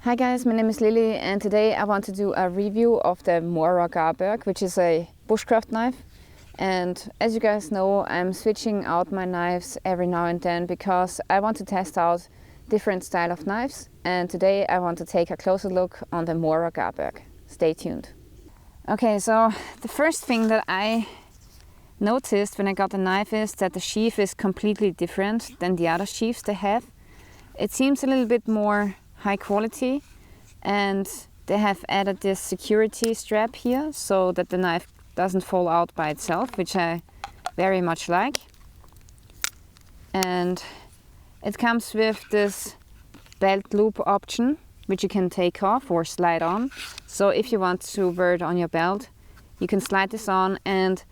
Hi guys, my name is Lilly and today I want to do a review of the Mora Garberg, which is a bushcraft knife. And as you guys know, I'm switching out my knives every now and then because I want to test out different style of knives. And today I want to take a closer look on the Mora Garberg. Stay tuned. Okay, so the first thing that I noticed when I got the knife is that the sheath is completely different than the other sheaths they have. It seems a little bit more high quality, and they have added this security strap here so that the knife doesn't fall out by itself, which I very much like. And it comes with this belt loop option, which you can take off or slide on. So if you want to wear it on your belt, you can slide this on, and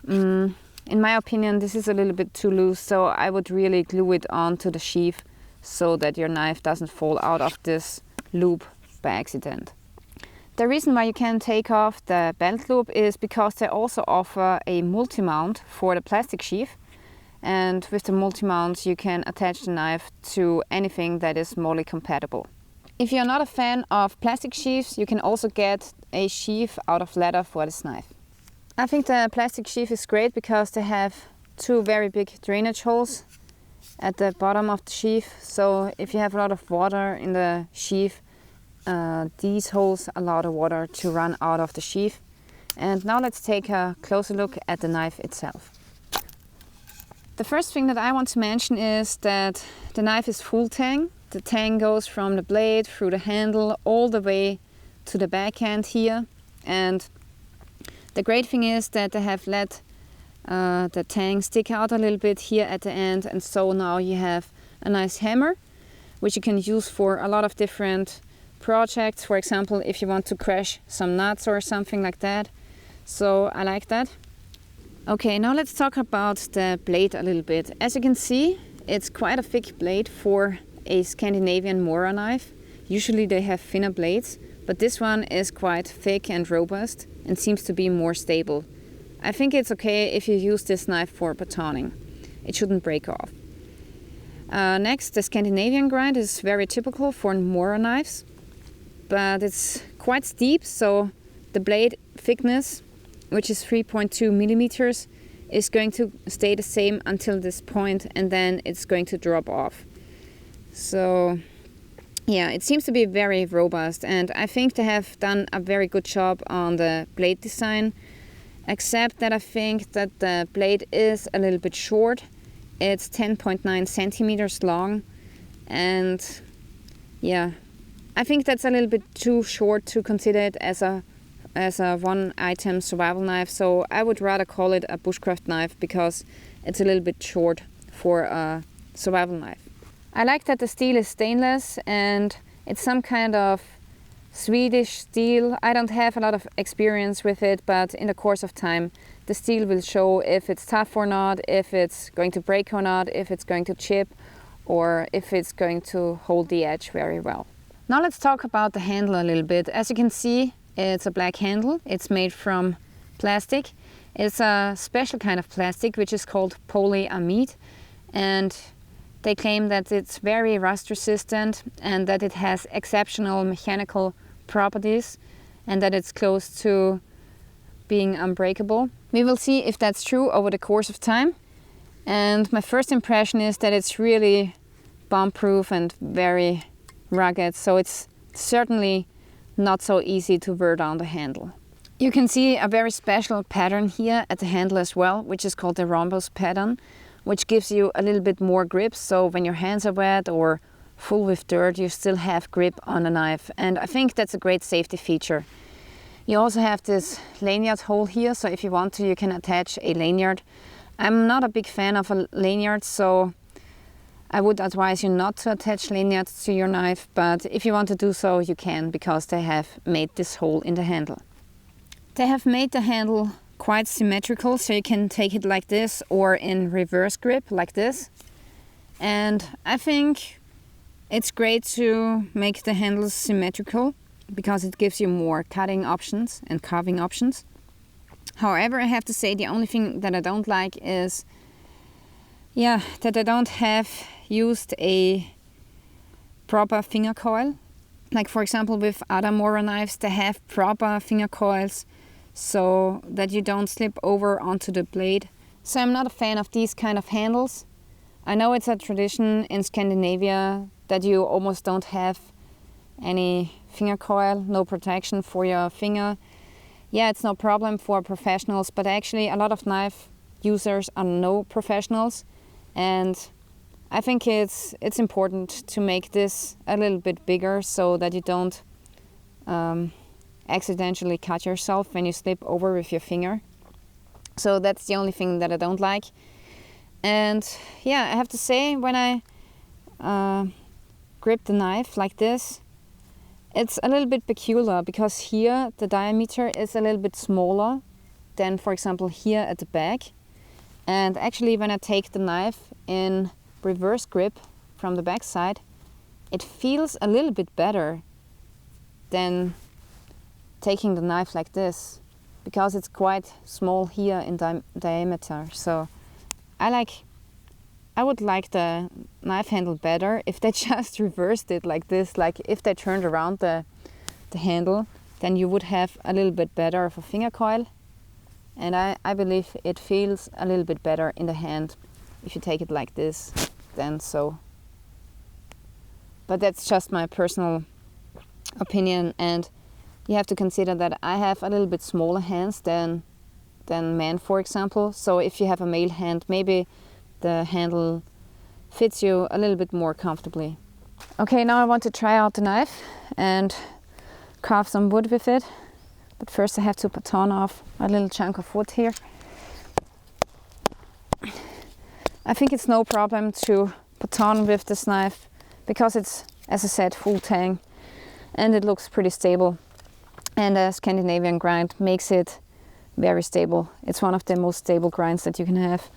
in my opinion this is a little bit too loose, so I would really glue it onto the sheath so that your knife doesn't fall out of this loop by accident. The reason why you can take off the belt loop is because they also offer a multi-mount for the plastic sheath, and with the multi-mount you can attach the knife to anything that is MOLLE compatible. If you're not a fan of plastic sheaths, you can also get a sheath out of leather for this knife. I think the plastic sheath is great because they have two very big drainage holes at the bottom of the sheath, so if you have a lot of water in the sheath, these holes allow the water to run out of the sheath. And now let's take a closer look at the knife itself. The first thing that I want to mention is that the knife is full tang. The tang goes from the blade through the handle all the way to the backhand here, and the great thing is that they have let the tang stick out a little bit here at the end, and so now you have a nice hammer which you can use for a lot of different projects. For example, if you want to crash some nuts or something like that. So I like that. Okay, now let's talk about the blade a little bit. As you can see, it's quite a thick blade for a Scandinavian Mora knife. Usually they have thinner blades, but this one is quite thick and robust and seems to be more stable. I think it's okay if you use this knife for batoning. It shouldn't break off. Next, the Scandinavian grind is very typical for Mora knives, but it's quite steep, so the blade thickness, which is 3.2 millimeters, is going to stay the same until this point, and then it's going to drop off. So yeah, it seems to be very robust, and I think they have done a very good job on the blade design. Except that I think that the blade is a little bit short. It's 10.9 centimeters long, and yeah, I think that's a little bit too short to consider it as a one-item survival knife. So I would rather call it a bushcraft knife because it's a little bit short for a survival knife. I like that the steel is stainless and it's some kind of Swedish steel. I don't have a lot of experience with it, but in the course of time the steel will show if it's tough or not, if it's going to break or not, if it's going to chip, or if it's going to hold the edge very well. Now let's talk about the handle a little bit. As you can see, it's a black handle. It's made from plastic. It's a special kind of plastic which is called polyamide, and they claim that it's very rust resistant and that it has exceptional mechanical properties and that it's close to being unbreakable. We will see if that's true over the course of time. And my first impression is that it's really bomb-proof and very rugged, so it's certainly not so easy to wear down the handle. You can see a very special pattern here at the handle as well, which is called the rhombus pattern, which gives you a little bit more grip, so when your hands are wet or full with dirt, you still have grip on the knife, and I think that's a great safety feature. You also have this lanyard hole here, so if you want to, you can attach a lanyard. I'm not a big fan of a lanyard, so I would advise you not to attach lanyards to your knife, but if you want to do so, you can, because they have made this hole in the handle. They have made the handle quite symmetrical, so you can take it like this or in reverse grip like this. And I think it's great to make the handles symmetrical because it gives you more cutting options and carving options. However, I have to say the only thing that I don't like is that I don't have used a proper finger coil. like for example with other Mora knives, they have proper finger coils so that you don't slip over onto the blade. So I'm not a fan of these kind of handles. I know it's a tradition in Scandinavia that you almost don't have any finger coil, no protection for your finger. Yeah, it's no problem for professionals, but actually a lot of knife users are no professionals, and I think it's important to make this a little bit bigger so that you don't accidentally cut yourself when you slip over with your finger. So that's the only thing that I don't like. And yeah, I have to say, when I grip the knife like this, it's a little bit peculiar because here the diameter is a little bit smaller than, for example, here at the back. And actually when I take the knife in reverse grip from the back side, it feels a little bit better than taking the knife like this, because it's quite small here in diameter. So I would like the knife handle better if they just reversed it like this, like if they turned around the handle, then you would have a little bit better of a finger coil. And I believe it feels a little bit better in the hand if you take it like this than so. But that's just my personal opinion, and you have to consider that I have a little bit smaller hands than men, for example. So if you have a male hand, maybe the handle fits you a little bit more comfortably. Okay, now I want to try out the knife and carve some wood with it. But first I have to baton off a little chunk of wood here. I think it's no problem to baton with this knife because it's, as I said, full tang and it looks pretty stable. And a Scandinavian grind makes it very stable. It's one of the most stable grinds that you can have.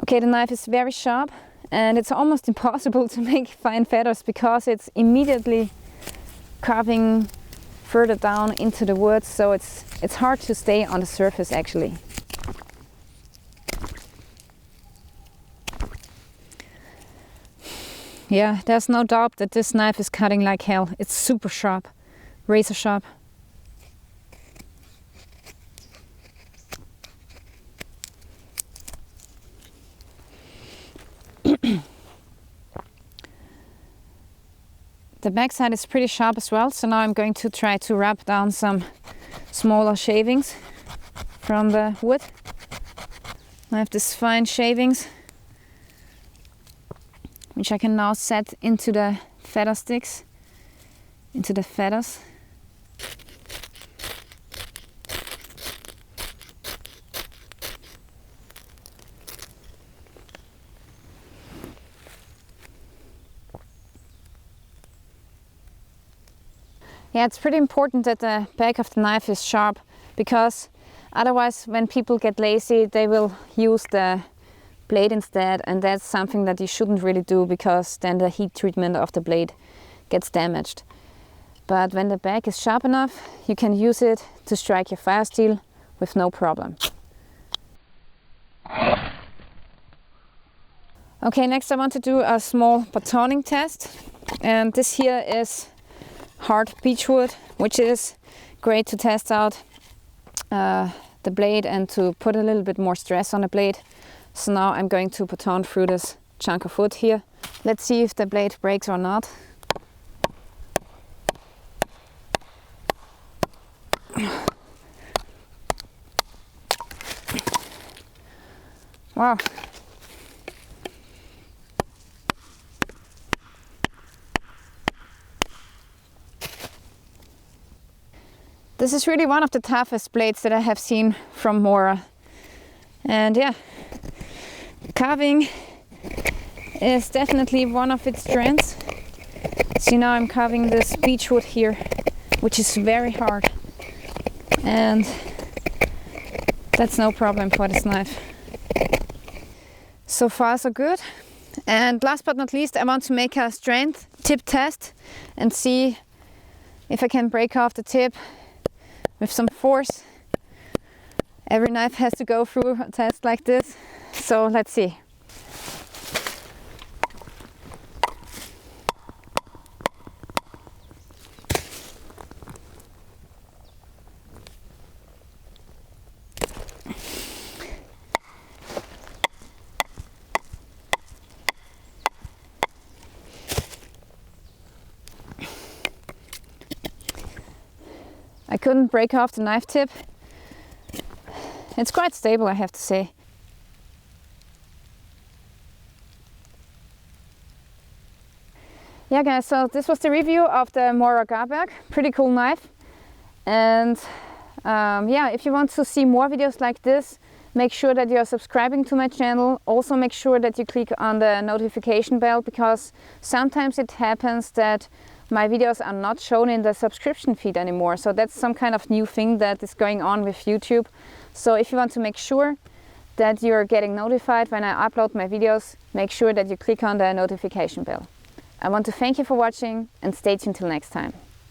Okay, the knife is very sharp and it's almost impossible to make fine feathers because it's immediately carving further down into the wood, so it's hard to stay on the surface actually. Yeah, there's no doubt that this knife is cutting like hell. It's super sharp, razor sharp. The backside is pretty sharp as well, so now I'm going to try to wrap down some smaller shavings from the wood. I have these fine shavings, which I can now set into the feather sticks, into the feathers. Yeah, it's pretty important that the back of the knife is sharp, because otherwise when people get lazy they will use the blade instead, and that's something that you shouldn't really do because then the heat treatment of the blade gets damaged. But when the back is sharp enough, you can use it to strike your fire steel with no problem. Okay, next I want to do a small batoning test, and this here is hard beechwood, which is great to test out the blade and to put a little bit more stress on the blade. So now I'm going to baton through this chunk of wood here. Let's see if the blade breaks or not. Wow. This is really one of the toughest blades that I have seen from Mora. And yeah, carving is definitely one of its strengths. See, now I'm carving this beechwood here, which is very hard. And that's no problem for this knife. So far so good. And last but not least, I want to make a strength tip test and see if I can break off the tip with some force. Every knife has to go through a test like this. So let's see. I couldn't break off the knife tip. It's quite stable, I have to say. Yeah guys, so this was the review of the Mora Garberg. Pretty cool knife. And yeah, if you want to see more videos like this, make sure that you're subscribing to my channel. Also make sure that you click on the notification bell, because sometimes it happens that my videos are not shown in the subscription feed anymore. So that's some kind of new thing that is going on with YouTube. So if you want to make sure that you're getting notified when I upload my videos, make sure that you click on the notification bell. I want to thank you for watching and stay tuned till next time.